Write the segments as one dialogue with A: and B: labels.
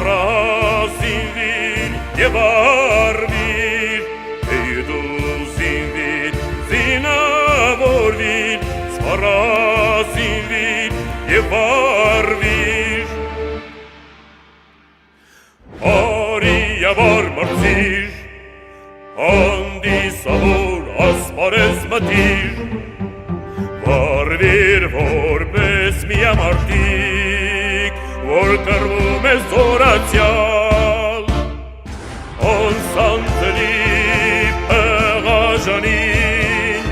A: սպառազինվիր և արվիր, դու զինվիր, զինավորվիր, սպառազինվիր և արվիր, արիավար մրցիր, հանդիսավոր ասպարեզ մտիր, վարվիր որպես միամարտիկ, որ կռվում է զորացյալ, անսանձելի պղաժանին,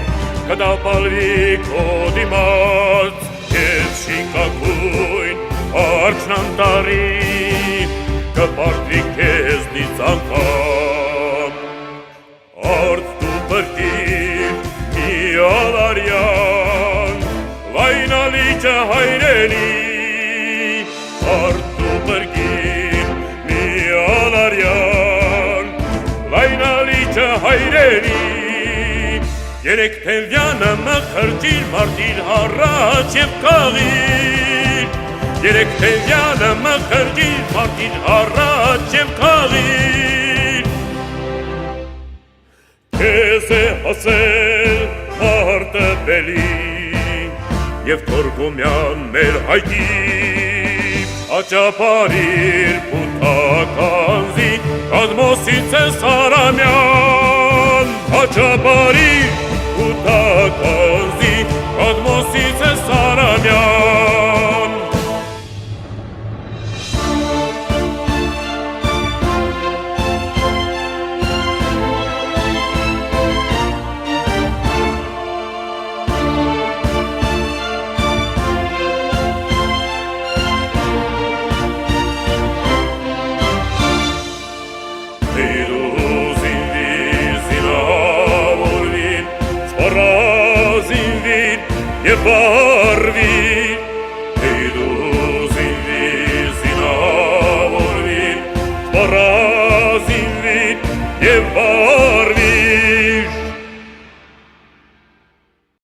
A: կտապալվի քո դիմաց, և շիկակույն արջնանտարի, կպարտվի քեզնից անգամ, արդ դու բրկիր մի ալարյան, լայնալիճը հայրենի, արդ դու բրկիր մի ալարյան, լայնալիճը հայրենի, երեք թևյանը մխրջիր, մարտիր առաջ և կաղիր, երեք թևյանը մխրջիր, մարտիր առաջ և կաղիր, քեզ է հասել արտը-բելի և թորգումյան մեր հայքի, աճապարիր պութականզի, կազմոսից է Սարամյան, աճապարիր պութականզի, կազմոսից է Սարամյան, և արվիր,